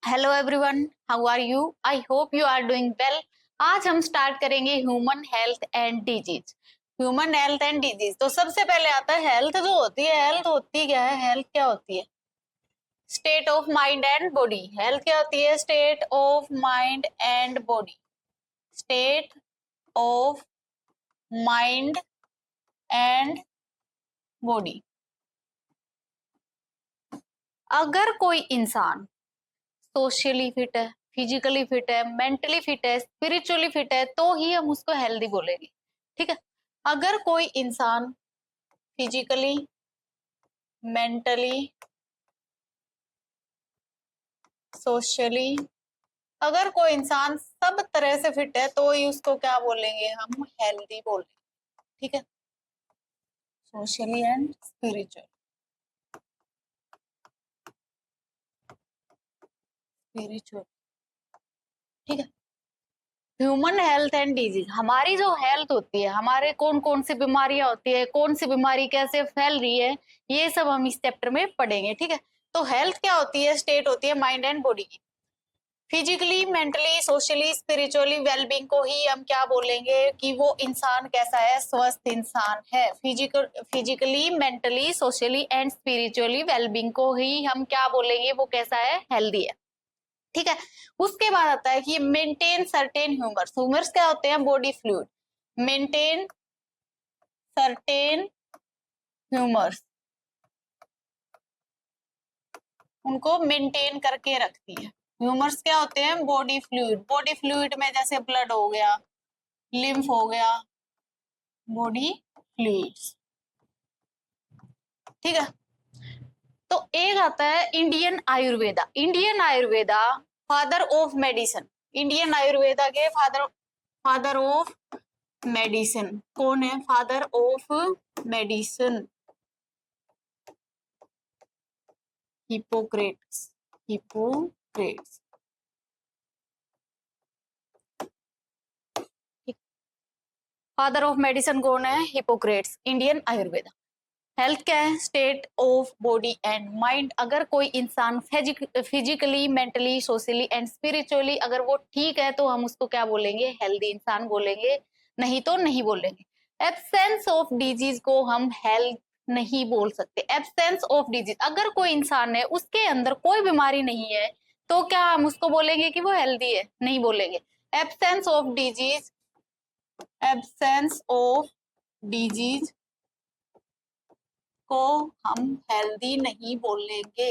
Hello everyone, how are you? I hope you are doing well. आज हम start करेंगे human health and disease. Human health and disease, तो सबसे पहले आता है हेल्थ। जो होती है हेल्थ, होती क्या है? हेल्थ क्या होती है? State of mind and body. Health क्या होती है? State of mind and body. State of mind and body. अगर कोई इंसान सोशली फिट है, फिजिकली फिट है, मेंटली फिट है, स्पिरिचुअली फिट है, तो ही हम उसको हेल्दी बोलेंगे। ठीक है। अगर कोई इंसान फिजिकली, मेंटली, सोशली, अगर कोई इंसान सब तरह से फिट है तो ही उसको क्या बोलेंगे? हम हेल्दी बोलेंगे। ठीक है। Socially and spiritual. स्पिरिचुअल। ठीक है। ह्यूमन हेल्थ एंड डिजीज, हमारी जो हेल्थ होती है, हमारे कौन कौन सी बीमारियां होती है, कौन सी बीमारी कैसे फैल रही है, ये सब हम इस चैप्टर में पढ़ेंगे। ठीक है। तो हेल्थ क्या होती है? स्टेट होती है माइंड एंड बॉडी की। Physically, mentally, socially, spiritually wellbeing को ही हम क्या बोलेंगे कि वो इंसान कैसा है? स्वस्थ इंसान है। Physically, mentally, socially and spiritually wellbeing को ही हम क्या बोलेंगे? वो कैसा है? हेल्दी है। ठीक है। उसके बाद आता है कि मेंटेन सर्टेन ह्यूमर्स। ह्यूमर्स क्या होते हैं? Body fluid. Maintain certain humours, उनको मेंटेन करके रखती है। ह्यूमर्स क्या होते हैं? Body fluid. बॉडी फ्लूइड में जैसे ब्लड हो गया, लिम्फ हो गया, बॉडी फ्लूइड्स। ठीक है। तो एक आता है Indian Ayurveda. Indian Ayurveda father of medicine. Indian Ayurveda के फादर फादर ऑफ मेडिसिन कौन है? Father of medicine Hippocrates. Hippocrates. Father of medicine कौन है? हिपोक्रेट्स। इंडियन आयुर्वेदा। हेल्थ क्या है? State of body and mind. अगर कोई इंसान physically, mentally, socially and spiritually अगर वो ठीक है तो हम उसको क्या बोलेंगे? हेल्दी इंसान बोलेंगे। नहीं तो नहीं बोलेंगे। एब्सेंस ऑफ डिजीज को हम हेल्थ नहीं बोल सकते। एब्सेंस ऑफ डिजीज, अगर कोई इंसान है उसके अंदर कोई बीमारी नहीं है तो क्या हम उसको बोलेंगे कि वो हेल्दी है? नहीं बोलेंगे। Absence of disease, absence of disease को हम हेल्दी नहीं बोलेंगे।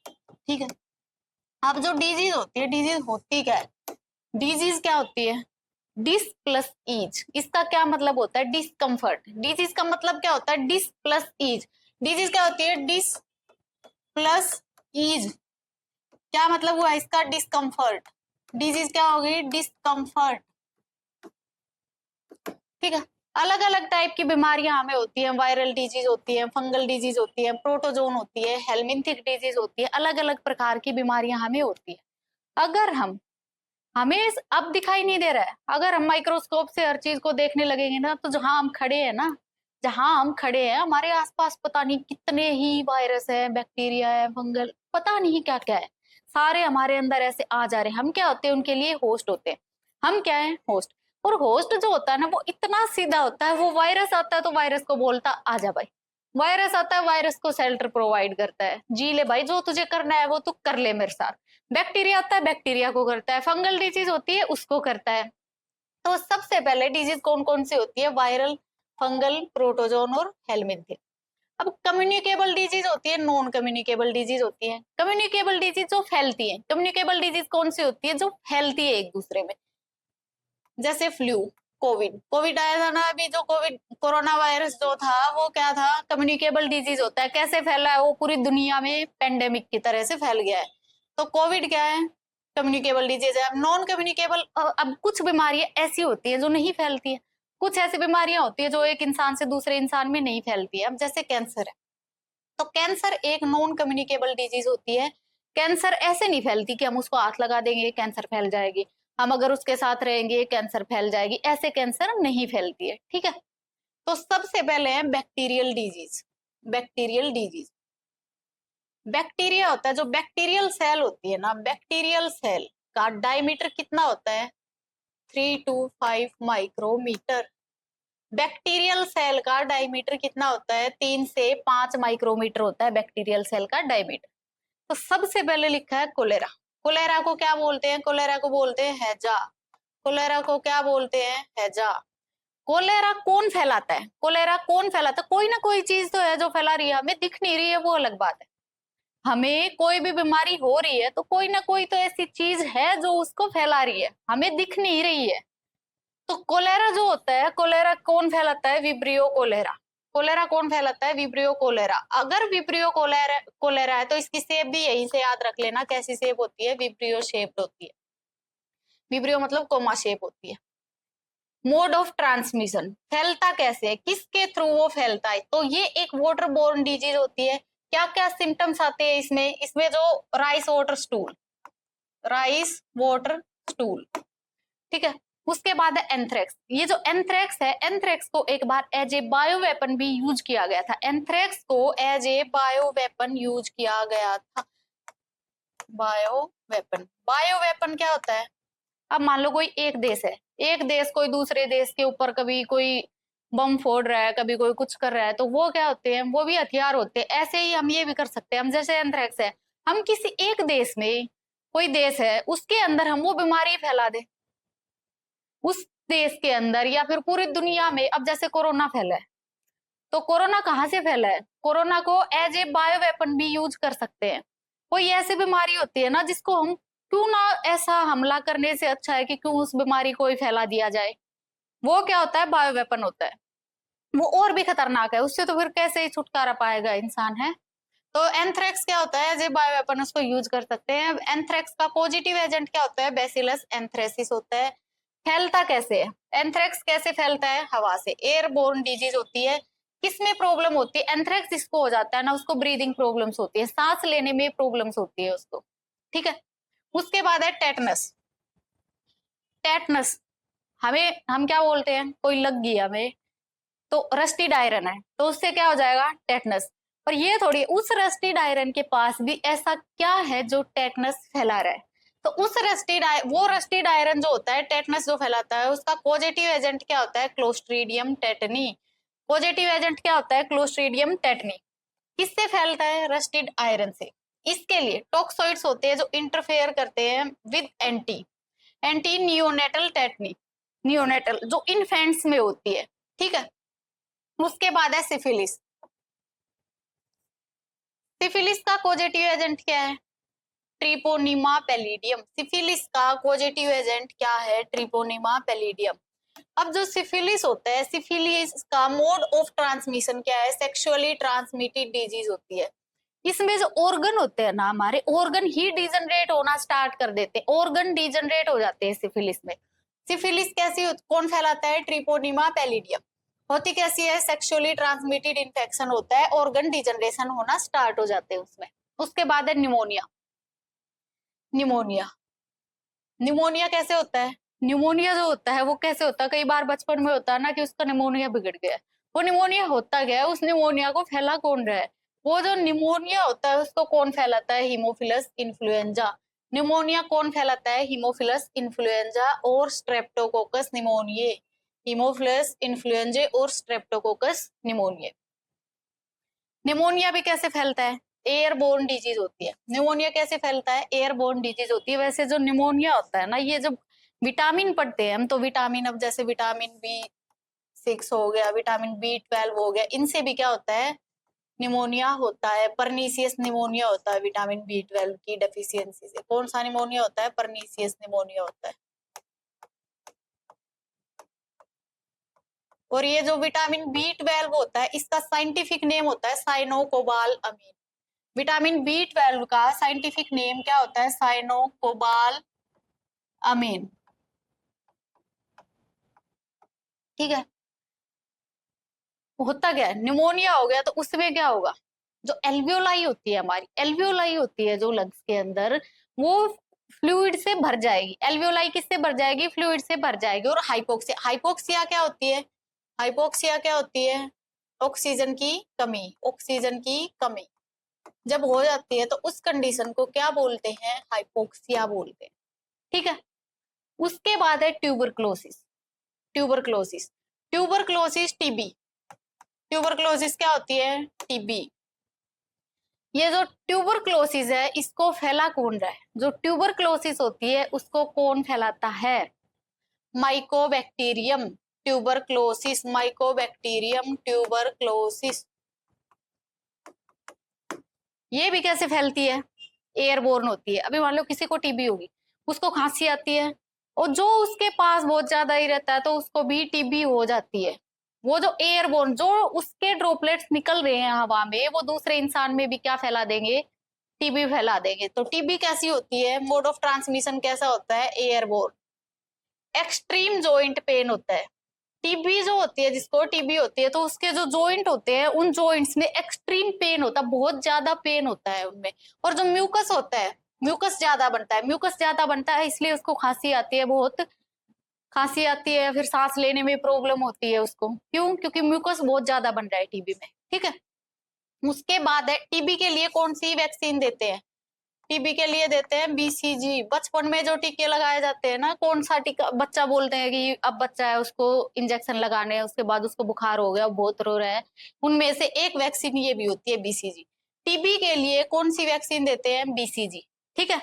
ठीक है। अब जो डिजीज होती है, डिजीज होती क्या है? डिजीज क्या होती है? Dis plus ease. इसका क्या मतलब होता है? डिस्कम्फर्ट। डिजीज का मतलब क्या होता है? Dis plus ease. डिजीज क्या होती है? Dis plus ease. क्या मतलब हुआ इसका? डिस्कम्फर्ट। डिजीज क्या होगी? डिस्कम्फर्ट। ठीक है। अलग अलग टाइप की बीमारियां हमें होती हैं। वायरल डिजीज होती है, फंगल डिजीज होती है, प्रोटोजोन होती है, हेलमिंथिक डिजीज होती है। अलग अलग प्रकार की बीमारियां हमें होती है। अगर हम हमें अब दिखाई नहीं दे रहा है, अगर हम माइक्रोस्कोप से हर चीज को देखने लगेंगे ना, तो जहां हम खड़े हैं ना, जहां हम खड़े हैं हमारे आसपास पता नहीं कितने ही वायरस है, बैक्टीरिया है, फंगल, पता नहीं क्या क्या है। सारे हमारे अंदर ऐसे आ जा रहे हैं। हम क्या होते हैं? उनके लिए होस्ट होते हैं। हम क्या है? होस्ट। और होस्ट जो होता है ना, वो इतना सीधा होता है। वो वायरस आता है तो वायरस को बोलता आ जा भाई। वायरस आता है, वायरस को शेल्टर प्रोवाइड करता है, जी ले भाई, जो तुझे करना है वो तू कर ले मेरे साथ। बैक्टीरिया आता है, बैक्टीरिया को करता है। फंगल डिजीज होती है, उसको करता है। तो सबसे पहले डिजीज कौन कौन सी होती है? वायरल, फंगल, प्रोटोजोन और हेलमिंथिक। अब कम्युनिकेबल डिजीज होती है, नॉन कम्युनिकेबल डिजीज होती है। कम्युनिकेबल डिजीज जो फैलती है। कम्युनिकेबल डिजीज कौन सी होती है? जो फैलती है एक दूसरे में। जैसे फ्लू, कोविड। कोविड आया था ना अभी, जो कोविड कोरोना वायरस जो था वो क्या था? कम्युनिकेबल डिजीज होता है। कैसे फैला है? वो पूरी दुनिया में पेंडेमिक की तरह से फैल गया है। तो कोविड क्या है? कम्युनिकेबल डिजीज है। अब नॉन कम्युनिकेबल, अब कुछ बीमारियां ऐसी होती है जो नहीं फैलती है। कुछ ऐसी बीमारियां होती है जो एक इंसान से दूसरे इंसान में नहीं फैलती है। अब जैसे कैंसर है, तो कैंसर एक नॉन कम्युनिकेबल डिजीज होती है। कैंसर ऐसे नहीं फैलती कि हम उसको हाथ लगा देंगे कैंसर फैल जाएगी, हम अगर उसके साथ रहेंगे कैंसर फैल जाएगी, ऐसे कैंसर नहीं फैलती है। ठीक है। तो सबसे पहले है bacterial disease. Bacterial disease. Bacteria होता है, जो बैक्टीरियल सेल होती है ना, बैक्टीरियल सेल का डायमीटर कितना होता है? 3 to 5 माइक्रोमीटर। बैक्टीरियल सेल का डायमीटर कितना होता है? 3 से 5 माइक्रोमीटर होता है बैक्टीरियल सेल का डायमीटर। तो सबसे पहले लिखा है कोलेरा। कोलेरा को क्या बोलते हैं? कोलेरा को बोलते हैं हैजा। कोलेरा को क्या बोलते हैं? हैजा। कोलेरा कौन फैलाता है? कोलेरा कौन फैलाता है? कोई ना कोई चीज तो है जो फैला रही है, हमें दिख नहीं रही है वो अलग बात है। हमें कोई भी बीमारी हो रही है तो कोई ना कोई तो ऐसी चीज है जो उसको फैला रही है, हमें दिख नहीं रही है। तो कोलेरा जो होता है, कोलेरा कौन फैलाता है? Vibrio cholera. कोलेरा कौन फैलाता है? Vibrio cholera. अगर विब्रियो कोलेरा कोलेरा है तो इसकी शेप भी यहीं से याद रख लेना, कैसी शेप होती है? विब्रियो शेप्ड होती है। विब्रियो मतलब कोमा शेप होती है। मोड ऑफ ट्रांसमिशन, फैलता कैसे है, किसके थ्रू वो फैलता है? तो ये एक वाटर बोर्न डिजीज होती है। क्या क्या सिम्टम्स आते हैं इसमें? इसमें जो rice water stool, rice water stool, ठीक है। उसके बाद है एंथ्रेक्स। ये जो एंथ्रेक्स है, एंथ्रेक्स को एक बार एज ए बायो वेपन भी यूज किया गया था। एंथ्रेक्स को as a bio weapon use किया गया था। बायो वेपन, बायो वेपन क्या होता है? अब मान लो कोई एक देश है, एक देश कोई दूसरे देश के ऊपर कभी कोई बम फोड़ रहा है, कभी कोई कुछ कर रहा है, तो वो क्या होते हैं? वो भी हथियार होते हैं। ऐसे ही हम ये भी कर सकते हैं। हम जैसे एंथ्रेक्स है, हम किसी एक देश में, कोई देश है उसके अंदर हम वो बीमारी फैला दे, उस देश के अंदर या फिर पूरी दुनिया में। अब जैसे कोरोना फैला है, तो कोरोना कहाँ से फैला है? कोरोना को एज ए बायो वेपन भी यूज कर सकते हैं। कोई ऐसी बीमारी होती है ना जिसको हम, क्यों ना ऐसा हमला करने से अच्छा है कि क्यों उस बीमारी को ही फैला दिया जाए। वो क्या होता है? बायो वेपन होता है। वो और भी खतरनाक है, उससे तो फिर कैसे ही छुटकारा पाएगा इंसान, है। तो एंथ्रेक्स क्या होता है? जो बायो वेपन उसको यूज कर सकते हैं। एंथ्रेक्स का पॉजिटिव एजेंट क्या होता है? बैसिलस एंथ्रेसिस होता है। फैलता कैसे है? एंथ्रेक्स कैसे फैलता है? हवा से। एयरबोर्न डिजीज होती है। किसमें प्रॉब्लम होती है? एंथ्रेक्स जिसको हो जाता है ना, उसको ब्रीदिंग प्रॉब्लम्स होती है, सांस लेने में प्रॉब्लम्स होती है उसको, ठीक है। उसके बाद है टेटनस। टेटनस, हमें, हम क्या बोलते हैं? कोई लग गई हमें, तो रस्टी आयरन है तो उससे क्या हो जाएगा? टेटनस। पर ये थोड़ी, उस रस्टी आयरन के पास भी ऐसा क्या है जो टेटनस फैला रहा है? तो उस वो रस्टेड आयरन जो होता है, टेटनस जो फैलाता है, उसका पॉजिटिव एजेंट क्या होता है? Clostridium tetani. पॉजिटिव एजेंट क्या होता है? Clostridium tetani. किससे फैलता है? रस्टेड आयरन से। इसके लिए टॉक्सोइड्स होते हैं जो इंटरफेयर करते हैं with anti anti neonatal tetani, neonatal जो इन्फेंट्स में होती है, ठीक है। उसके बाद है सिफिलिस। सिफिलिस का पॉजिटिव एजेंट क्या है? Treponema palladium. सिफिलिस का पॉजिटिव एजेंट क्या है? Treponema palladium. अब जो सिफिलिस होता है, सिफिलिस का मोड ऑफ ट्रांसमिशन क्या है? सेक्सुअली ट्रांसमिटेड डिजीज होती है। इसमें जो ऑर्गन होते हैं ना, हमारे ऑर्गन ही डिजनरेट होना स्टार्ट कर देते हैं, ऑर्गन डिजनरेट हो जाते हैं सिफिलिस में। सिफिलिस कैसी, कौन फैलाता है? Treponema palladium. होती कैसी है? सेक्सुअली ट्रांसमिटेड इन्फेक्शन होता है, ऑर्गन डिजनरेशन होना स्टार्ट हो जाते हैं उसमें। उसके बाद है निमोनिया। निमोनिया, निमोनिया कैसे होता है? निमोनिया जो होता है वो कैसे होता है? कई बार बचपन में होता है ना कि उसका निमोनिया बिगड़ गया है। वो निमोनिया होता क्या है? उस निमोनिया को फैला कौन रहा है? वो जो निमोनिया होता है उसको कौन फैलाता है? Haemophilus influenza. निमोनिया कौन फैलाता है? हीमोफिलस इन्फ्लुएंजा और स्ट्रेप्टोकोकस निमोनिये। हीमोफिलस इन्फ्लुएंजा और स्ट्रेप्टोकोकस निमोनिये। निमोनिया भी कैसे फैलता है? एयरबोर्न डिजीज होती है। निमोनिया कैसे फैलता है? एयरबोर्न डिजीज होती है। वैसे जो निमोनिया होता है ना, ये जब विटामिन पढ़ते हैं हम, तो विटामिन, अब जैसे विटामिन B6 हो गया, विटामिन B12 हो गया, इनसे भी क्या होता है? निमोनिया होता है। परनीसियस निमोनिया होता है विटामिन B12 की डेफिशिएंसी से। कौन सा निमोनिया होता है? परनीसियस निमोनिया होता है। और ये जो विटामिन B12 होता है, इसका साइंटिफिक नेम होता है साइनोकोबाल अमीन। विटामिन B12 का साइंटिफिक नेम क्या होता है? साइनोकोबाल अमीन, ठीक है। होता क्या है? निमोनिया हो गया तो उसमें क्या होगा? जो एल्वियोलाई होती है, हमारी एल्वियोलाई होती है जो लंग्स के अंदर, वो फ्लूइड से भर जाएगी। एल्वियोलाई किससे भर जाएगी? फ्लूइड से भर जाएगी। और हाइपोक्सिया, हाइपोक्सिया क्या होती है? हाइपोक्सिया क्या होती है? ऑक्सीजन की कमी, ऑक्सीजन की कमी। जब हो जाती है तो उस कंडीशन को क्या बोलते हैं, हाइपोक्सिया बोलते हैं। ठीक है, उसके बाद है tuberculosis. Tuberculosis, tuberculosis TB. Tuberculosis क्या होती है, टीबी। ये जो ट्यूबरक्लोसिस है इसको फैला कौन रहा है, जो ट्यूबरक्लोसिस होती है उसको कौन फैलाता है, माइकोबैक्टीरियम ट्यूबरक्लोसिस, माइकोबैक्टीरियम ट्यूबरक्लोसिस। ये भी कैसे फैलती है, एयरबोर्न होती है। अभी मान लो किसी को टीबी होगी, उसको खांसी आती है, और जो उसके पास बहुत ज्यादा ही रहता है तो उसको भी टीबी हो जाती है। वो जो एयरबोर्न, जो उसके ड्रॉपलेट्स निकल रहे हैं हवा में, वो दूसरे इंसान में भी क्या फैला देंगे, टीबी फैला देंगे। तो टीबी कैसी होती है, मोड ऑफ ट्रांसमिशन कैसा होता है, एयरबोर्न। एक्सट्रीम जॉइंट पेन होता है। टीबी जो होती है, जिसको टीबी होती है, तो उसके जो जॉइंट होते हैं उन जॉइंट्स में एक्सट्रीम पेन होता है, बहुत ज्यादा पेन होता है उनमें। और जो म्यूकस होता है, म्यूकस ज्यादा बनता है, म्यूकस ज्यादा बनता है इसलिए उसको खांसी आती है, बहुत खांसी आती है, फिर सांस लेने में प्रॉब्लम होती है उसको। क्यों, क्योंकि म्यूकस बहुत ज्यादा बन रहा है टीबी में। ठीक है, उसके बाद है टीबी के लिए कौन सी वैक्सीन देते हैं, टीबी के लिए देते हैं बीसीजी। बचपन में जो टीके लगाए जाते हैं ना, कौन सा टीका, बच्चा बोलते हैं कि अब बच्चा है उसको इंजेक्शन लगाने हैं, उसके बाद उसको बुखार हो गया, बहुत रो रहा है, उनमें से एक वैक्सीन ये भी होती है बीसीजी। टीबी के लिए कौन सी वैक्सीन देते हैं, बीसीजी। ठीक है,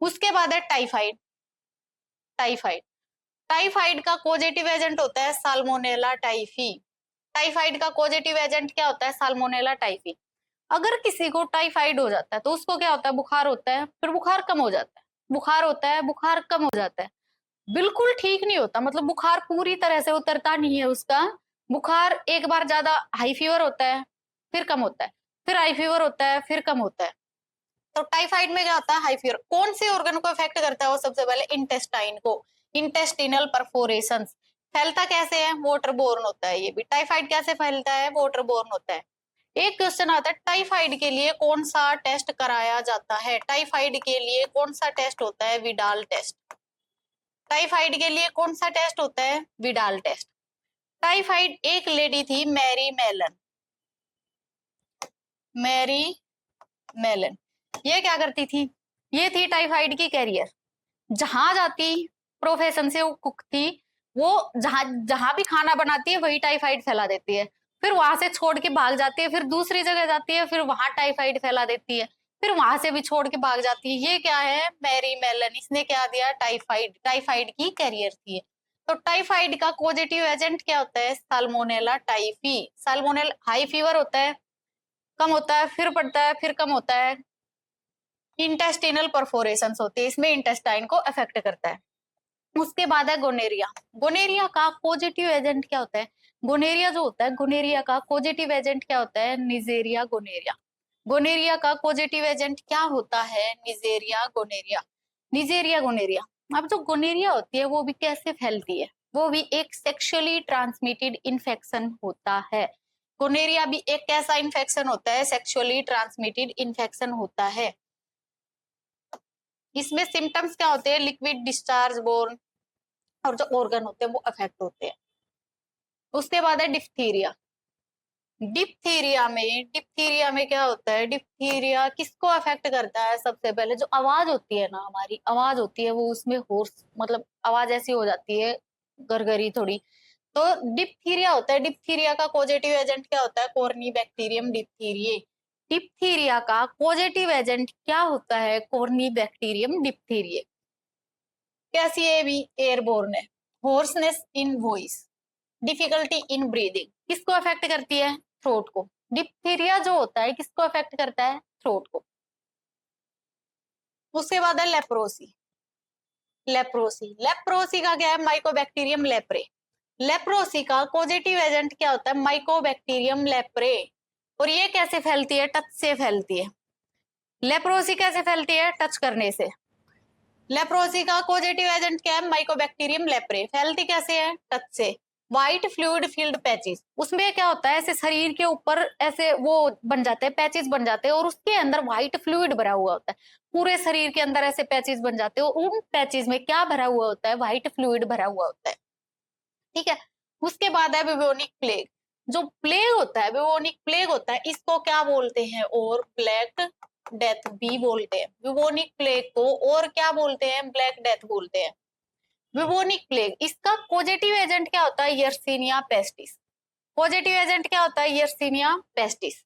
उसके बाद है टाइफाइड। टाइफाइड, टाइफाइड का पॉजिटिव एजेंट होता है साल्मोनेला टाइफी। टाइफाइड का पॉजिटिव एजेंट क्या होता है, साल्मोनेला टाइफी। अगर किसी को टाइफाइड हो जाता है तो उसको क्या होता है, बुखार होता है, फिर बुखार कम हो जाता है, बुखार होता है, बुखार कम हो जाता है, बिल्कुल ठीक नहीं होता, मतलब बुखार पूरी तरह से उतरता नहीं है उसका। बुखार एक बार ज्यादा, हाई फीवर होता है, फिर कम होता है, फिर हाई फीवर होता है, फिर कम होता है। तो टाइफाइड में क्या होता है, हाई फीवर। कौन से ऑर्गन को इफेक्ट करता है, वो सबसे पहले इंटेस्टाइन को, इंटेस्टिनल परफोरेशन। फैलता कैसे है, वाटर बोर्न होता है। ये भी टाइफाइड कैसे फैलता है, वाटर बोर्न होता है। एक क्वेश्चन आता है, टाइफाइड के लिए कौन सा टेस्ट कराया जाता है, टाइफाइड के लिए कौन सा टेस्ट होता है, विडाल टेस्ट। टाइफाइड के लिए कौन सा टेस्ट होता है, विडाल टेस्ट। टाइफाइड, एक लेडी थी मैरी मेलन, मैरी मेलन, ये क्या करती थी, ये थी टाइफाइड की कैरियर। जहां जाती, प्रोफेशन से वो कुक थी, वो जहां जहां भी खाना बनाती है वही टाइफाइड फैला देती है। फिर वहां से छोड़ के भाग जाती है, फिर दूसरी जगह जाती है, फिर वहां टाइफाइड फैला देती है, फिर वहां से भी छोड़ के भाग जाती है। ये क्या है, मैरी मेलन, इसने क्या दिया, टाइफाइड, टाइफाइड की कैरियर थी। तो टाइफाइड का पॉजिटिव एजेंट क्या होता है, साल्मोनेला टाइफी। साल्मोनेल, हाई फीवर होता है, कम होता है, फिर बढ़ता है, फिर कम होता है। इंटेस्टिनल परफोरेशंस होती है, इसमें इंटेस्टाइन को अफेक्ट करता है। उसके बाद है गोनेरिया। गोनेरिया का पॉजिटिव एजेंट क्या होता है, गोनेरिया जो होता है, गोनेरिया का पॉजिटिव एजेंट क्या होता है, निजेरिया गोनेरिया। गोनेरिया का पॉजिटिव एजेंट क्या होता है, निजेरिया गोनेरिया, निजेरिया गोनेरिया। अब जो गोनेरिया होती है वो भी कैसे फैलती है, वो भी एक सेक्सुअली ट्रांसमिटेड इन्फेक्शन होता है। गोनेरिया भी एक कैसा इन्फेक्शन होता है, सेक्सुअली ट्रांसमिटेड इन्फेक्शन होता है। इसमें सिम्टम्स क्या होते हैं, लिक्विड डिस्चार्ज बोर्न, और जो ऑर्गन होते हैं वो अफेक्ट होते हैं। उसके बाद है डिप्थीरिया। डिप्थीरिया में क्या होता है, डिप्थीरिया किसको अफेक्ट करता है, सबसे पहले जो आवाज होती है ना, हमारी आवाज होती है वो उसमें होर्स, मतलब आवाज ऐसी हो जाती है, गरगरी थोड़ी। तो डिप्थीरिया होता है। डिप्थीरिया का पॉजिटिव एजेंट क्या होता है, कॉर्नी बैक्टीरियम डिप्थीरिये। डिप्थीरिया का पॉजिटिव एजेंट क्या होता है, कॉर्नी बैक्टीरियम डिप्थीरिये। कैसी है, भी एयरबोर्न है। Hoarseness in voice, difficulty in breathing, किसको अफेक्ट करती है, थ्रोट को। डिप्थीरिया जो होता है किसको अफेक्ट करता है, थ्रोट को। उसके बाद है लेप्रोसी। लेप्रोसी, लेप्रोसी का क्या है, माइकोबैक्टीरियम लेप्रे। लेप्रोसी का पॉजिटिव एजेंट क्या होता है, माइकोबैक्टीरियम लेप्रे। और ये कैसे फैलती है, टच से फैलती है। लेप्रोसी कैसे फैलती है, टच करने से। लेप्रोसी का पॉजिटिव एजेंट क्या है, माइकोबैक्टीरियम लेप्रे। फैलती कैसे है, टच से। व्हाइट फ्लूइड फील्ड पैचेस, उसमें क्या होता है, ऐसे शरीर के ऊपर ऐसे वो बन जाते हैं, पैचेस बन जाते हैं, और उसके अंदर व्हाइट फ्लूइड भरा हुआ होता है। पूरे शरीर के अंदर ऐसे पैचेस बन जाते हैं, और उन पैचेस में क्या भरा हुआ होता है, व्हाइट फ्लूइड भरा हुआ होता है। ठीक है, उसके बाद है ब्यूबोनिक प्लेग। जो प्लेग होता है, ब्यूबोनिक प्लेग होता है, इसको क्या बोलते हैं? और ब्लैक डेथ भी बोलते हैं। ब्यूबोनिक प्लेग को और क्या बोलते हैं? ब्लैक डेथ बोलते हैं। ब्यूबोनिक प्लेग, इसका पॉजिटिव एजेंट क्या होता है? Yersinia pestis. पॉजिटिव एजेंट क्या होता है? Yersinia pestis.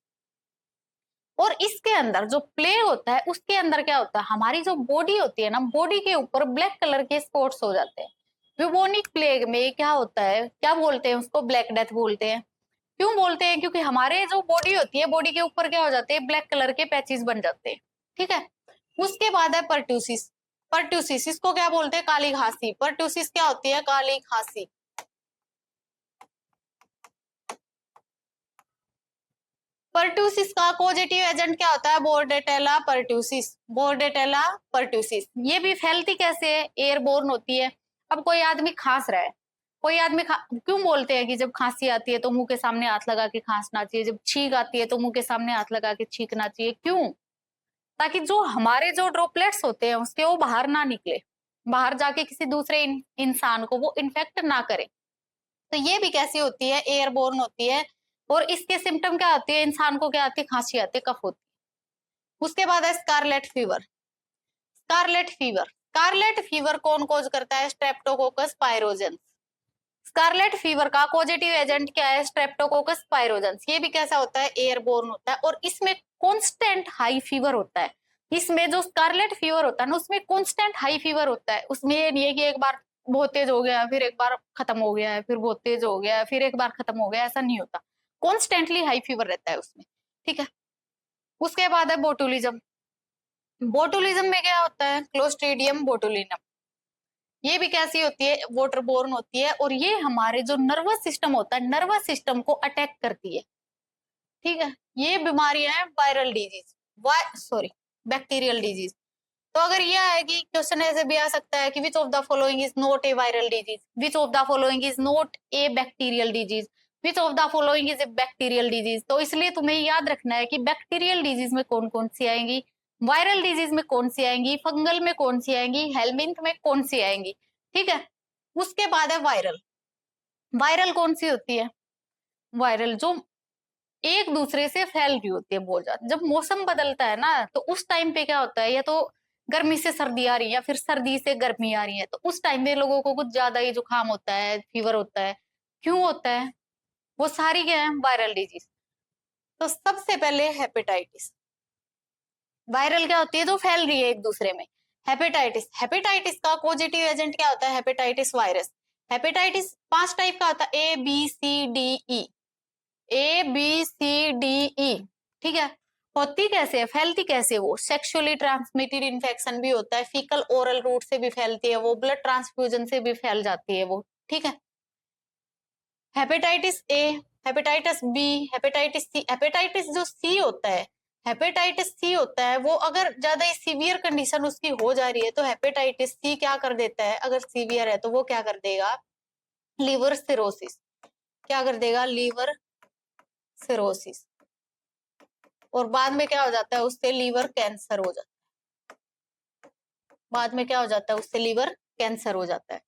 और इसके अंदर जो प्लेग होता है, उसके अंदर क्या होता है? हमारी जो बॉडी होती है ना, बॉडी के ऊपर ब्लैक कलर के स्पॉट्स हो जाते हैं। ब्यूबोनिक प्लेग में क्या होता है? क्या बोलते हैं उसको? ब्लैक डेथ बोलते हैं। क्यों बोलते हैं? क्योंकि हमारे जो बॉडी होती है, बॉडी के ऊपर क्या हो जाते हैं? ब्लैक कलर के पैचेस बन जाते हैं। ठीक है। उसके बाद है परट्यूसिस। परट्यूसिस, इसको क्या बोलते हैं? काली खांसी। परट्यूसिस क्या होती है? काली खांसी। परट्यूसिस का पॉजिटिव एजेंट क्या होता है? Bordetella pertussis. Bordetella pertussis. ये भी फैलती कैसे है? एयरबोर्न होती है। अब कोई आदमी खांस रहा है, कोई आदमी क्यों बोलते हैं कि जब खांसी आती है तो मुंह के सामने हाथ लगा के खांसना चाहिए, जब छींक आती है तो मुंह के सामने हाथ लगा के छींकना चाहिए? क्यों? ताकि जो हमारे जो ड्रॉपलेट्स होते हैं उसके वो बाहर ना निकले, बाहर जाके किसी दूसरे इंसान को वो इन्फेक्ट ना करे। तो ये भी कैसी होती है? एयरबोर्न होती है। और इसके सिम्टम क्या आती है? इंसान को क्या आती है? खांसी आती है, कफ होती है। उसके बाद है scarlet fever. Scarlet fever, scarlet fever कौन कॉज करता है? Streptococcus pyrogens. स्कारलेट फीवर का पॉजिटिव एजेंट क्या है? Streptococcus pyrogens. ये भी कैसा होता है? एयरबोर्न होता है। और इसमें कांस्टेंट हाई फीवर होता है। इसमें जो स्कारलेट फीवर होता है ना, उसमें कांस्टेंट हाई फीवर होता है। उसमें ये नहीं है कि एक बार बहुत तेज हो गया, फिर एक बार खत्म हो गया है, फिर बहुत तेज हो गया, फिर एक बार खत्म हो गया, ऐसा नहीं होता। कॉन्स्टेंटली हाई फीवर रहता है उसमें। ठीक है। उसके बाद है बोटुलिज्म। बोटुलिज्म में क्या होता है? Clostridium botulinum. ये भी कैसी होती है? वाटरबोर्न होती है। और ये हमारे जो नर्वस सिस्टम होता है, नर्वस सिस्टम को अटैक करती है। ठीक है। ये बीमारियां हैं viral disease, sorry, bacterial disease. तो अगर यह है कि क्वेश्चन ऐसे भी आ सकता है कि which of the following is not a viral disease, which of the following is not a bacterial disease, which of the following is a bacterial disease. तो इसलिए तुम्हें याद रखना है कि बैक्टीरियल डिजीज में कौन कौन सी आएंगी, वायरल डिजीज में कौन सी आएंगी, फंगल में कौन सी आएंगी, हेलमिंथ में कौन सी आएंगी। ठीक है। उसके बाद है वायरल। वायरल कौन सी होती है? वायरल जो एक दूसरे से फैल रही होती है बहुत ज्यादा। जब मौसम बदलता है ना, तो उस टाइम पे क्या होता है? या तो गर्मी से सर्दी आ रही है, या फिर सर्दी से गर्मी आ रही है, तो उस टाइम में लोगों को कुछ ज्यादा ही जुकाम होता है, फीवर होता है। क्यों होता है? वो सारी क्या है? Viral disease. तो सबसे पहले हेपेटाइटिस। वायरल क्या होती है? जो फैल रही है एक दूसरे में। हेपेटाइटिस, हेपेटाइटिस का पॉजिटिव एजेंट क्या होता है? Hepatitis virus. हेपेटाइटिस 5 टाइप का होता है, A B C D E. A B C D E. ठीक है। होती कैसे है? फैलती कैसे? वो सेक्सुअली ट्रांसमिटेड इन्फेक्शन भी होता है, फीकल ओरल रूट से भी फैलती है, वो ब्लड ट्रांसफ्यूजन से भी फैल जाती है वो। ठीक है। Hepatitis A, hepatitis B, hepatitis C. Hepatitis जो सी होता है, हेपेटाइटिस सी होता है, वो अगर ज्यादा सीवियर कंडीशन उसकी हो जा रही है तो हेपेटाइटिस सी क्या कर देता है? अगर सीवियर है तो वो क्या कर देगा? Liver cirrhosis. क्या कर देगा? Liver cirrhosis. और बाद में क्या हो जाता है? उससे लीवर कैंसर हो जाता है। बाद में क्या हो जाता है? उससे लीवर कैंसर हो जाता है।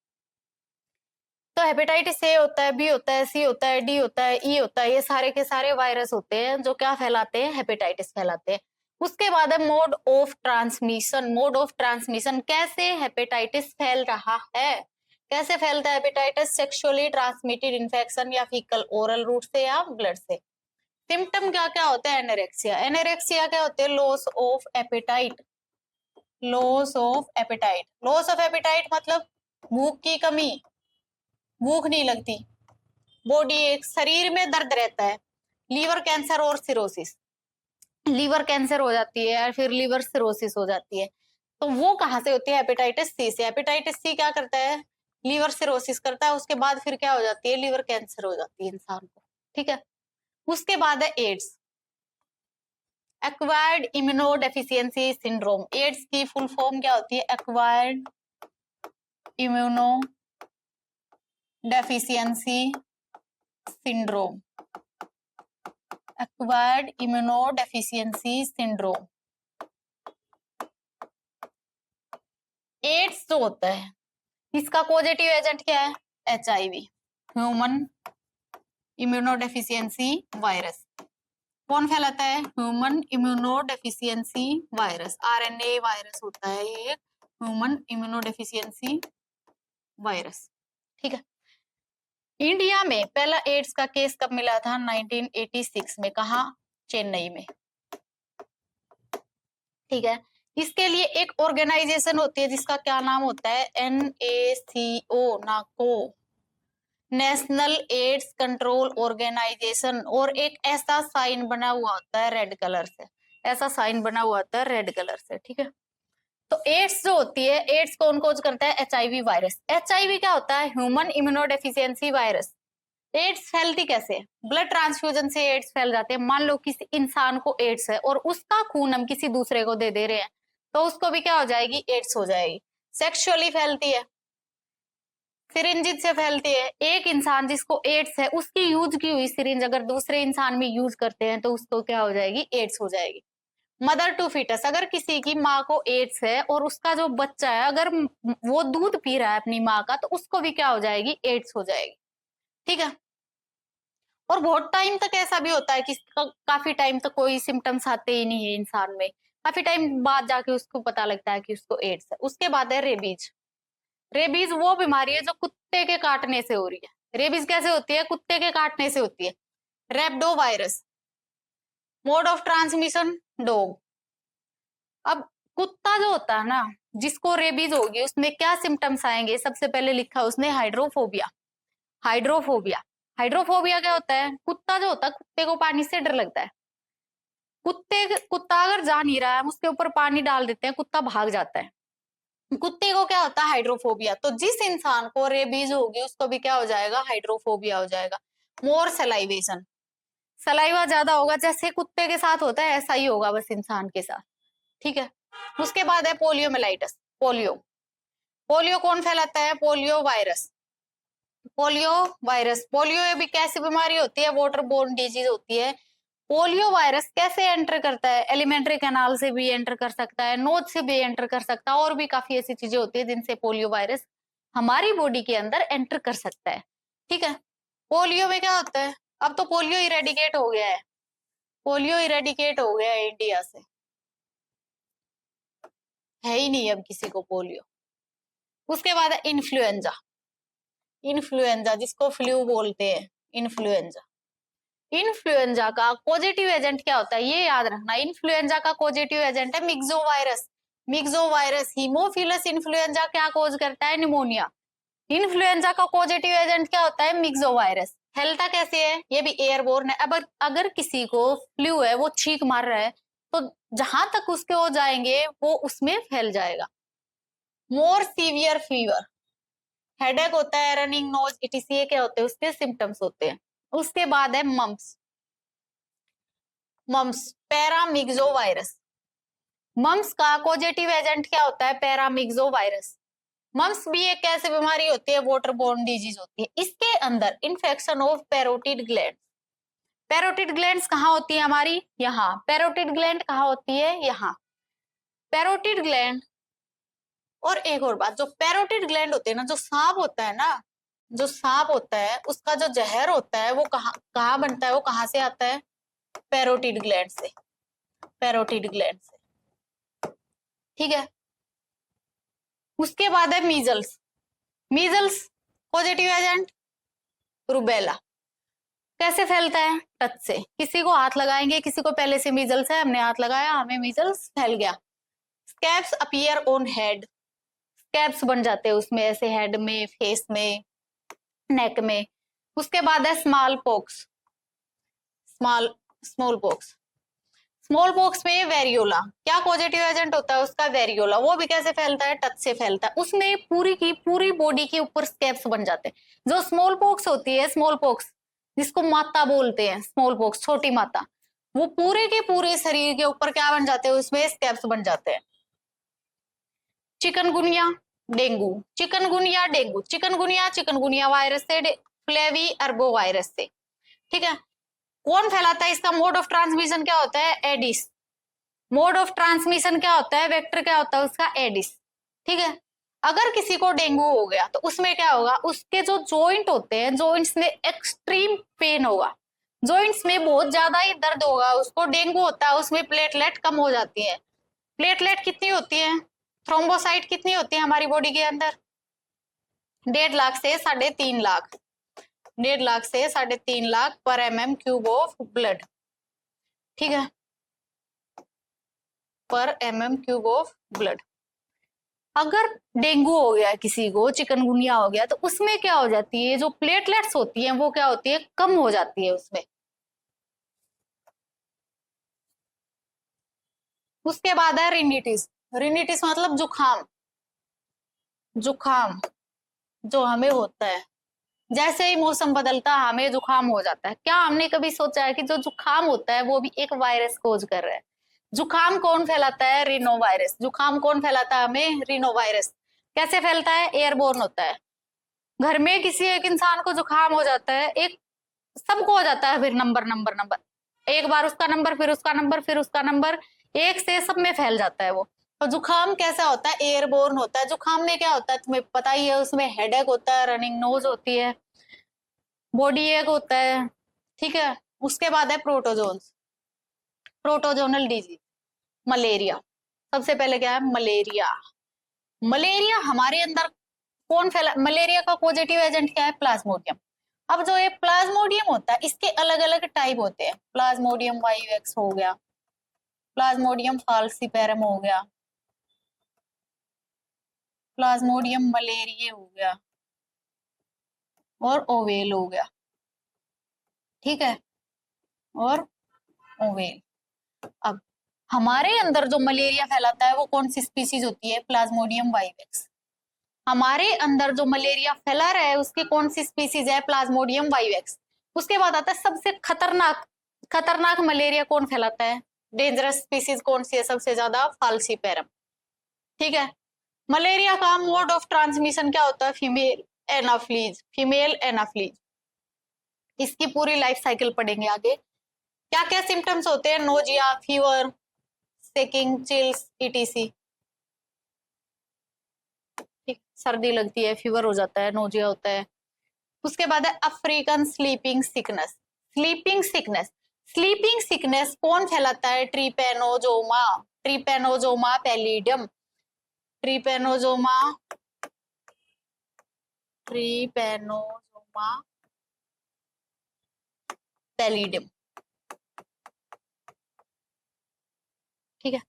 तो हेपेटाइटिस ए होता है, बी होता है, सी होता है, डी होता है, ई होता है। ये सारे के सारे वायरस होते हैं जो क्या फैलाते हैं? हेपेटाइटिस फैलाते हैं। उसके बाद है mode of transmission. Mode of transmission, कैसे हेपेटाइटिस फैल रहा है? कैसे फैलता है हेपेटाइटिस? सेक्सुअली ट्रांसमिटेड इन्फेक्शन, या फीकल ओरल रूट से, या ब्लड से। सिम्टम क्या क्या होते हैं? एनोरेक्सिया। एनोरेक्सिया क्या होते हैं? Loss of appetite. Loss of appetite. Loss of appetite मतलब भूख की कमी, भूख नहीं लगती, बॉडी एक शरीर में दर्द रहता है। लीवर कैंसर और सिरोसिस, लीवर कैंसर हो जाती है या फिर लीवर सिरोसिस हो जाती है। तो वो कहाँ से होती है? हेपेटाइटिस सी से। हेपेटाइटिस सी क्या करता है? लीवर सिरोसिस करता है। उसके बाद फिर क्या हो जाती है? लीवर कैंसर हो जाती है इंसान को। ठीक है। उसके बाद है AIDS. Acquired immunodeficiency syndrome. AIDS की फुल फॉर्म क्या होती है? Acquired immunodeficiency syndrome. Acquired immunodeficiency syndrome. AIDS जो होता है, इसका पॉजिटिव एजेंट क्या है? HIV, human immunodeficiency virus. कौन फैलाता है? Human immunodeficiency virus. RNA virus होता है ये, ह्यूमन इम्यूनोडेफिशिएंसी वायरस। ठीक है। इंडिया में पहला एड्स का केस कब मिला था? 1986 में। कहा? चेन्नई में। ठीक है। इसके लिए एक ऑर्गेनाइजेशन होती है जिसका क्या नाम होता है? NACO, नाको, नेशनल एड्स कंट्रोल ऑर्गेनाइजेशन। और एक ऐसा साइन बना हुआ होता है रेड कलर से, ऐसा साइन बना हुआ होता है रेड कलर से। ठीक है। तो एड्स जो होती है, एड्स कौन कोज करता है? HIV virus. HIV क्या होता है? Human immunodeficiency virus. एड्स फैलती कैसे है? ब्लड ट्रांसफ्यूजन से एड्स फैल जाते हैं। मान लो किसी इंसान को एड्स है और उसका खून हम किसी दूसरे को दे दे रहे हैं, तो उसको भी क्या हो जाएगी? एड्स हो जाएगी। सेक्सुअली फैलती है, सिरिंजित से फैलती है। एक इंसान जिसको एड्स है उसकी यूज की हुई सिरिंज अगर दूसरे इंसान में यूज करते हैं तो उसको क्या हो जाएगी? एड्स हो जाएगी। मदर टू फीटस, अगर किसी की माँ को एड्स है और उसका जो बच्चा है अगर वो दूध पी रहा है अपनी माँ का, तो उसको भी क्या हो जाएगी? एड्स हो जाएगी। ठीक है। और बहुत टाइम तक ऐसा भी होता है कि काफी टाइम तक कोई सिम्टम्स आते ही नहीं है इंसान में, काफी टाइम बाद जाके उसको पता लगता है कि उसको एड्स है। उसके बाद है रेबीज। रेबीज वो बीमारी है जो कुत्ते के काटने से हो रही है। रेबीज कैसे होती है? कुत्ते के काटने से होती है। Rhabdo virus, mode of transmission dog. अब कुत्ता जो होता है ना, जिसको रेबीज होगी, उसमें क्या सिम्टम्स आएंगे? सबसे पहले लिखा उसने हाइड्रोफोबिया। हाइड्रोफोबिया, हाइड्रोफोबिया क्या होता है? कुत्ता जो होता है, कुत्ते को पानी से डर लगता है। कुत्ता अगर जा नहीं रहा है, हम उसके ऊपर पानी डाल देते हैं, कुत्ता भाग जाता है। कुत्ते को क्या होता है? हाइड्रोफोबिया। तो जिस इंसान को रेबीज होगी उसको भी क्या हो जाएगा? हाइड्रोफोबिया हो जाएगा। मोर सलाइवेशन, सलाइवा ज्यादा होगा, जैसे कुत्ते के साथ होता है ऐसा ही होगा बस इंसान के साथ। ठीक है। उसके बाद है पोलियोमेलाइटिस। पोलियो, पोलियो कौन फैलाता है? Polio virus. Polio virus, polio ये भी कैसी बीमारी होती है? वाटर बोर्न डिजीज होती है। पोलियो वायरस कैसे एंटर करता है? एलिमेंट्री कैनाल से भी एंटर कर सकता है, नोज से भी एंटर कर सकता है, और भी काफी ऐसी चीजें होती है जिनसे पोलियो वायरस हमारी बॉडी के अंदर एंटर कर सकता है। ठीक है। पोलियो में क्या होता है? अब तो पोलियो इरेडिकेट हो गया है, पोलियो इरेडिकेट हो गया है इंडिया से, है ही नहीं अब किसी को पोलियो। उसके बाद है इन्फ्लुएंजा। इन्फ्लुएंजा जिसको फ्लू बोलते हैं, इन्फ्लुएंजा। इन्फ्लुएंजा का पॉजिटिव एजेंट क्या होता है? ये याद रखना, इन्फ्लुएंजा का पॉजिटिव एजेंट है मिक्सोवायरस। मिक्सोवायरस, हीमोफिलस इन्फ्लुएंजा क्या कॉज करता है? निमोनिया। इन्फ्लुएंजा का पॉजिटिव एजेंट क्या होता है? मिक्सोवायरस। फैलता कैसे है? ये भी एयरबोर्न है। अब अगर किसी को फ्लू है, वो छींक मार रहा है, तो जहां तक उसके हो जाएंगे वो उसमें फैल जाएगा। मोर सीवियर फीवर, हेडेक होता है, रनिंग नोज, इटीसी क्या होते हैं? उसके सिम्टम्स होते हैं। उसके बाद है mumps. Mumps, paramyxo virus. Mumps का पॉजिटिव एजेंट क्या होता है? Paramyxo virus. मम्स भी एक ऐसी बीमारी होती है, वाटर बोर्न डिजीज होती है। इसके अंदर infection of parotid gland. Parotid glands कहाँ होती है हमारी? यहाँ। पैरोटिड ग्लैंड कहाँ होती है? यहाँ। Parotid gland. और एक और बात, जो पैरोटिड ग्लैंड होते हैं ना, जो सांप होता है ना, जो सांप होता है उसका जो जहर होता है वो कहाँ बनता है? वो कहाँ से आता है? पैरोटिड ग्लैंड से, पैरोटिड ग्लैंड से। ठीक है। उसके बाद है measles. Measles positive agent rubella. कैसे फैलता है? टच से, किसी को हाथ लगाएंगे, किसी को पहले से मीजल्स है, हमने हाथ लगाया, हमें मीजल्स फैल गया। Scabs appear on head, scabs बन जाते हैं उसमें, ऐसे हेड में, फेस में, नेक में। उसके बाद है small pox. Small pox, small pox में वेरियोला। क्या पॉजिटिव एजेंट होता है उसका? वेरियोला। वो भी कैसे फैलता है? टच से फैलता है। उसमें पूरी की पूरी बॉडी के ऊपर स्कैब्स बन जाते हैं। जो स्मॉल पॉक्स होती है, स्मॉल पॉक्स जिसको माता बोलते हैं, स्मॉल पॉक्स छोटी माता, वो पूरे के पूरे शरीर के ऊपर क्या बन जाते हैं? उसमें स्कैब्स बन जाते हैं। Chikungunya, dengue. Chikungunya, dengue. Chikungunya virus से, फ्लेवी अर्बो वायरस से। ठीक है। कौन फैलाता है? इसका मोड ऑफ ट्रांसमिशन क्या होता है? एडिस। मोड ऑफ ट्रांसमिशन क्या होता है? वेक्टर क्या होता है उसका? एडिस। ठीक है। अगर किसी को डेंगू हो गया तो उसमें क्या होगा, उसके जो जॉइंट होते हैं, जॉइंट्स में एक्सट्रीम पेन होगा, जॉइंट्स में बहुत ज्यादा ही दर्द होगा। उसको डेंगू होता है, उसमें प्लेटलेट कम हो जाती है। प्लेटलेट कितनी होती है, थ्रोम्बोसाइट कितनी होती है हमारी बॉडी के अंदर, 1.5 लाख से 3.5 लाख, 1.5 लाख से 3.5 लाख पर mm³ ऑफ ब्लड, ठीक है, पर mm³ ऑफ ब्लड। अगर डेंगू हो गया, किसी को चिकनगुनिया हो गया, तो उसमें क्या हो जाती है, जो प्लेटलेट्स होती हैं वो क्या होती है, कम हो जाती है उसमें। उसके बाद है रिनिटिस। रिनिटिस मतलब जुखाम, जुखाम जो हमें होता है, जैसे ही मौसम बदलता है हमें जुखाम हो जाता है। क्या हमने कभी सोचा है कि जो जुखाम होता है वो भी एक वायरस कोज कर रहा है। जुखाम कौन फैलाता है, रिनो वायरस। जुखाम कौन फैलाता है हमें, रिनो वायरस। कैसे फैलता है, एयरबोर्न होता है। घर में किसी एक इंसान को जुखाम हो जाता है, एक सबको हो जाता है, फिर नंबर नंबर नंबर, एक बार उसका नंबर, फिर उसका नंबर, फिर उसका नंबर, एक से सब में फैल जाता है वो। तो जुखाम कैसा होता है, एयरबोर्न होता है। जुखाम में क्या होता है तुम्हें पता ही है, उसमें हेडेक होता है, रनिंग नोज होती है, बॉडी एक होता है, ठीक है। उसके बाद है प्रोटोजोन्स, प्रोटोजोनल डिजीज, मलेरिया। सबसे पहले क्या है, मलेरिया। मलेरिया हमारे अंदर कौन फैला, मलेरिया का पॉजिटिव एजेंट क्या है, प्लाज्मोडियम। अब जो ये प्लाज्मोडियम होता है, इसके अलग अलग टाइप होते हैं। प्लाज्मोडियम वाइवेक्स हो गया, प्लाज्मोडियम फाल्सीपेरम हो गया, प्लाज्मोडियम मलेरिया हो गया, और ओवेल हो गया, ठीक है, और ओवेल। अब हमारे अंदर जो मलेरिया फैलाता है वो कौन सी स्पीसीज होती है, प्लाज्मोडियम वाइवेक्स। हमारे अंदर जो मलेरिया फैला रहा है उसकी कौन सी स्पीसीज है, प्लाज्मोडियम वाइवेक्स। उसके बाद आता है सबसे खतरनाक, खतरनाक मलेरिया कौन फैलाता है, डेंजरस स्पीसीज कौन सी है सबसे ज्यादा, फाल्सीपेरम, ठीक है। मलेरिया का मोड ऑफ ट्रांसमिशन क्या होता है, फीमेल एनाफ्लीज, फीमेल एनाफ्लीज। इसकी पूरी लाइफ साइकिल पढ़ेंगे आगे। क्या क्या सिम्टम्स होते हैं, नोजिया, फीवर, सेकिंग, चिल्स, ईटीसी, सर्दी लगती है, फीवर हो जाता है, नोजिया होता है। उसके बाद है African sleeping sickness. Sleeping sickness, sleeping sickness कौन फैलाता है, trypanosoma, trypanosoma palladium, trypanosoma, trypanosoma palladium, ठीक है।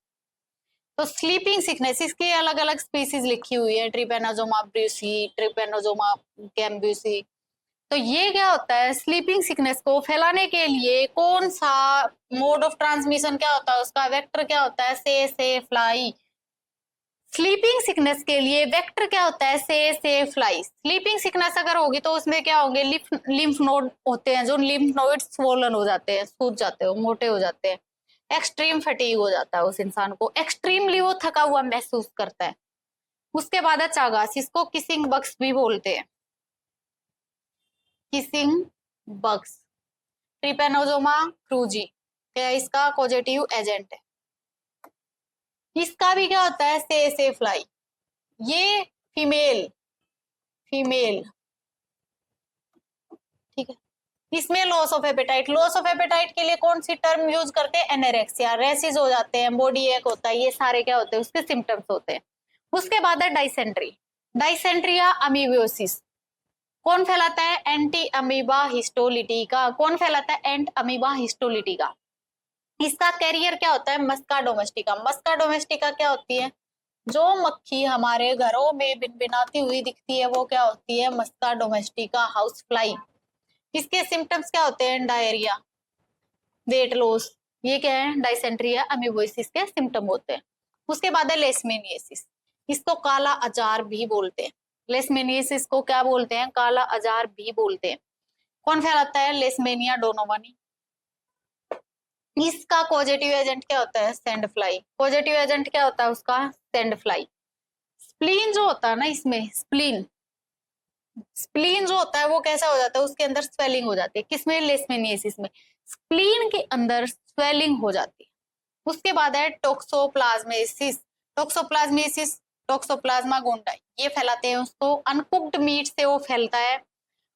तो स्लीपिंग सिकनेस, इसकी अलग अलग स्पीसीज लिखी हुई है, ट्रिपेनोजोमा ब्रूसी, ट्रिपेनोजोमा गैम्ब्यूसी। तो ये क्या होता है, स्लीपिंग सिकनेस को फैलाने के लिए कौन सा मोड ऑफ ट्रांसमिशन क्या होता है, उसका वेक्टर क्या होता है, से फ्लाई। स्लीपिंग सिकनेस के लिए वेक्टर क्या होता है, से फ्लाई। स्लीपिंग सिकनेस अगर होगी तो उसमें क्या होंगे, लिम्फ नोड होते हैं, जो लिम्फ नोड स्वोलन हो जाते हैं, सूज जाते हैं, मोटे हो जाते हैं। एक्सट्रीम फटीग हो जाता है उस इंसान को, एक्सट्रीमली वो थका हुआ महसूस करता है। उसके बाद है चागास, इसको किसिंग बग्स भी बोलते हैं, किसिंग बग्स। ट्रिपेनोजोमा क्रूजी क्या इसका पॉजिटिव एजेंट है। इसका भी क्या होता है, से फ्लाई। ये फीमेल, फीमेल, ठीक है। इसमें loss of appetite, loss of appetite के लिए कौन सी टर्म यूज करते हैं, एनोरेक्सिया, रेसिस हो जाते हैं, बॉडी एक होता है, ये सारे क्या होते हैं उसके सिम्टम्स होते हैं। उसके बाद है डाइसेंट्री, डाइसेंट्रिया अमीबियोसिस कौन फैलाता है, एंटी अमीबा हिस्टोलिटिका, कौन फैलाता है, एंट अमीबा हिस्टोलिटिका। इसका कैरियर क्या होता है, मस्का डोमेस्टिका। मस्का डोमेस्टिका क्या होती है, जो मक्खी हमारे घरों में भिनभिनाती हुई दिखती है वो क्या होती है, मस्का डोमेस्टिका हाउस फ्लाई। इसके सिम्टम्स क्या होते हैं, डायरिया, वेट लॉस, ये क्या है, डाइसेंट्रिया अमीबोसिस के सिम्टम होते हैं। उसके बाद है लेशमेनियासिस, इसको काला अजार भी बोलते हैं। लेशमेनियासिस को क्या बोलते हैं, काला अजार भी बोलते हैं। कौन फैलाता है, लेशमेनिया डोनोवानी। इसका पॉजिटिव एजेंट क्या होता है, सैंड फ्लाई। पॉजिटिव एजेंट क्या होता है उसका, सैंड फ्लाई। स्प्लीन जो होता है ना, इसमें स्प्लीन, स्प्लीन जो होता है वो कैसा हो जाता है, उसके अंदर स्वेलिंग हो जाती है, किसमें, लेशमेनियासिस में, स्प्लीन के अंदर स्वेलिंग हो जाती है। उसके बाद है टोक्सोप्लाज्मेसिस, टोक्सोप्लाज्मेसिस, टोक्सोप्लाज्मा गोंडाई, ये फैलाते हैं उसको। अनकुक्ड मीट से वो फैलता है,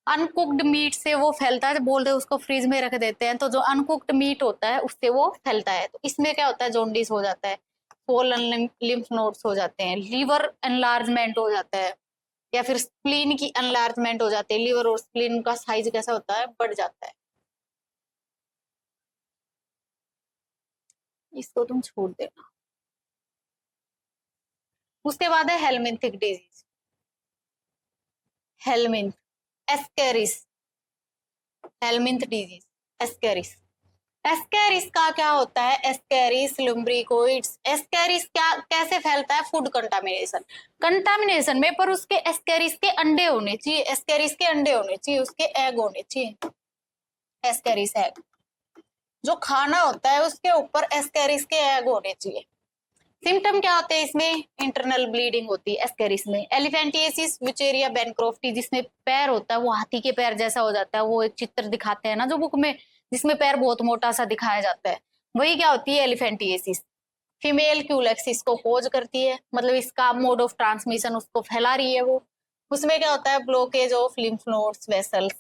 अनकुक्ड मीट से वो फैलता है, बोलते हैं उसको फ्रीज में रख देते हैं, तो जो अनकुक्ड मीट होता है उससे वो फैलता है। तो इसमें क्या होता है, जॉन्डिस हो जाता है, स्वोलन लिम्फ नोड्स हो जाते हैं, लीवर एनलार्जमेंट हो जाता है, या फिर स्प्लीन की एनलार्जमेंट हो जाती है। लीवर और स्प्लीन का साइज कैसा होता है, बढ़ जाता है। इसको तुम छोड़ देना। उसके बाद है helminthic disease, helminth, Ascaris, helminth disease, Ascaris. Ascaris का क्या होता है, एस्केरिस लुम्ब्रिकोइड्स। एस्केरिस क्या कैसे फैलता है, फूड कंटामिनेशन, कंटामिनेशन में, पर उसके एस्केरिस के अंडे होने चाहिए, एस्केरिस के अंडे होने चाहिए, उसके एग होने चाहिए, एस्केरिस एग। जो खाना होता है उसके ऊपर एस्केरिस के एग होने चाहिए। सिम्टम क्या होते हैं इसमें, इंटरनल ब्लीडिंग होती है एस्केरिस में। एलिफेंटिएसिस, विचेरिया बेनक्रोफ्टी, जिसमें पैर होता है वो हाथी के पैर जैसा हो जाता है, वो एक चित्र दिखाते हैं ना जो बुक में, जिसमें पैर बहुत मोटा सा दिखाया जाता है, वही क्या होती है, एलिफेंटिएसिस। फीमेल क्यूलेक्स इसको कोज करती है, मतलब इसका मोड ऑफ ट्रांसमिशन उसको फैला रही है वो। उसमें क्या होता है, blockage of lymph nodes vessels.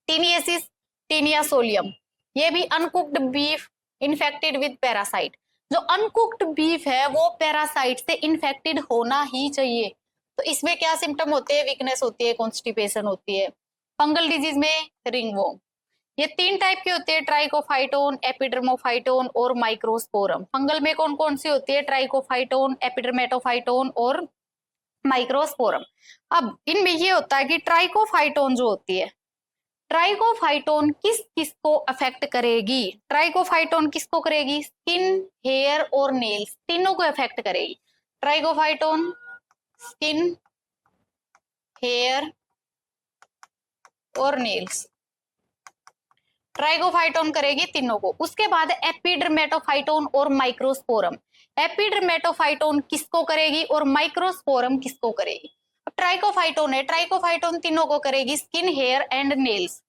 Taeniasis, taenia solium, ये भी uncooked beef infected with parasite. जो अनकुक्ड बीफ है वो पैरासाइट से इन्फेक्टेड होना ही चाहिए। तो इसमें क्या सिम्टम होते हैं, वीकनेस होती है, कॉन्स्टिपेशन होती है। फंगल डिजीज में रिंगवॉर्म, ये 3 टाइप के होते हैं, ट्राइकोफाइटोन, एपिडर्मोफाइटोन और माइक्रोस्पोरम। फंगल में कौन कौन सी होती है, ट्राइकोफाइटोन, एपिडर्मेटोफाइटोन और माइक्रोस्पोरम। अब इनमें ये होता है कि ट्राइकोफाइटोन जो होती है, ट्राइकोफाइटोन किस किस को अफेक्ट करेगी, ट्राइकोफाइटोन किसको करेगी, स्किन, हेयर और नेल्स, तीनों को अफेक्ट करेगी। ट्राइकोफाइटोन स्किन, हेयर और नेल्स, ट्राइकोफाइटोन करेगी तीनों को। उसके बाद एपिडर्मेटोफाइटोन और माइक्रोस्पोरम। एपिडर्मेटोफाइटोन किसको करेगी और माइक्रोस्पोरम किसको करेगी। ट्राइकोफाइटोन है, ट्राइकोफाइटोन तीनों को करेगी, स्किन, हेयर एंड नेल्स।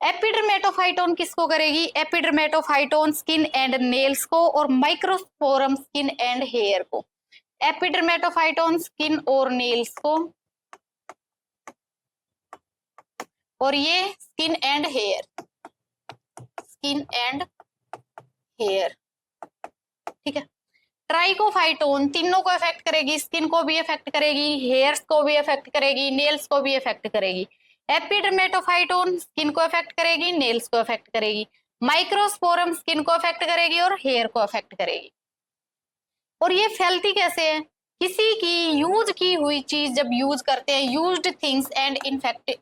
एपिडर्मेटोफाइटोन किसको करेगी, एपिडर्मेटोफाइटोन स्किन एंड नेल्स को, और माइक्रोस्पोरम स्किन एंड हेयर को। एपिडर्मेटोफाइटोन स्किन और नेल्स को, और ये skin and hair, skin and hair, ठीक है। ट्राइकोफाइटोन तीनों को इफेक्ट करेगी, स्किन को भी इफेक्ट करेगी, हेयर्स को भी इफेक्ट करेगी, नेल्स को भी इफेक्ट करेगी। एपिडर्मेटोफाइटोन स्किन को इफेक्ट करेगी, नेल्स को इफेक्ट करेगी। माइक्रोस्पोरम स्किन को इफेक्ट करेगी और हेयर को इफेक्ट करेगी। और ये फैलती कैसे है, किसी की यूज की हुई चीज जब यूज करते हैं, used things and infected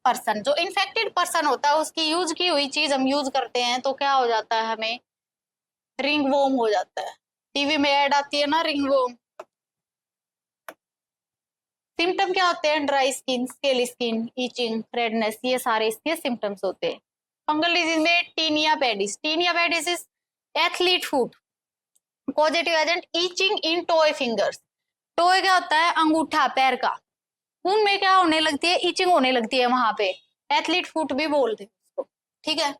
person, जो इन्फेक्टेड पर्सन होता है उसकी यूज की हुई चीज हम यूज करते हैं तो क्या हो जाता है, हमें रिंगवॉर्म हो जाता है। टीवी में ऐड आती है ना रिंगवॉर्म। सिम्टम क्या होते हैं, dry skin, scaly skin, itching, redness, ये सारे इसके सिम्टम्स होते हैं। फंगल डिजीज में tinea pedis, tinea pedis is athlete foot, positive agent, itching in toe fingers. Toe क्या होता है, अंगूठा पैर का, उनमें क्या होने लगती है, ईचिंग होने लगती है वहां पे, एथलीट फुट भी बोलते हैं उसको, ठीक है।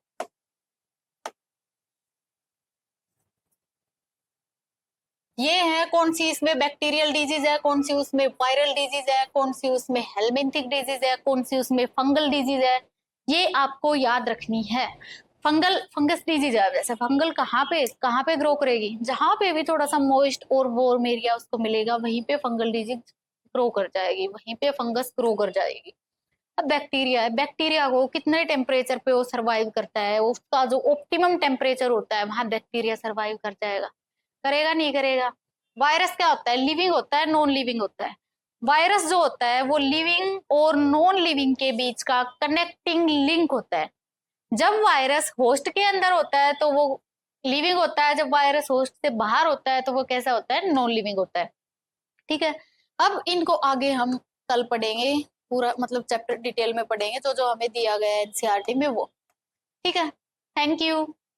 ये है कौन सी इसमें बैक्टीरियल डिजीज है, कौन सी उसमें वायरल डिजीज है, कौन सी उसमें हेलमिंथिक डिजीज है, कौन सी उसमें फंगल डिजीज है, ये आपको याद रखनी है। फंगस डिजीज है, वैसे फंगल कहाँ पे ग्रो करेगी, जहां पे भी थोड़ा सा मॉइस्ट और वार्म एरिया उसको मिलेगा वहीं पे फंगल डिजीज ग्रो कर जाएगी, वहीं पे फंगस ग्रो कर जाएगी। अब बैक्टीरिया है, बैक्टीरिया को कितने टेम्परेचर पे वो सर्वाइव करता है, उसका जो ऑप्टिमम टेम्परेचर होता है वहां बैक्टीरिया सर्वाइव कर जाएगा, करेगा नहीं करेगा। वायरस क्या होता है, लिविंग होता है, नॉन लिविंग होता है। वायरस जो होता है वो लिविंग और नॉन लिविंग के बीच का कनेक्टिंग लिंक होता है। जब वायरस होस्ट के अंदर होता है तो वो लिविंग होता है, जब वायरस होस्ट से बाहर होता है तो वो कैसा होता है, नॉन लिविंग होता है, ठीक है। अब इनको आगे हम कल पढ़ेंगे, पूरा मतलब चैप्टर डिटेल में पढ़ेंगे, जो जो हमें दिया गया है एनसीईआरटी में वो, ठीक है। Thank you.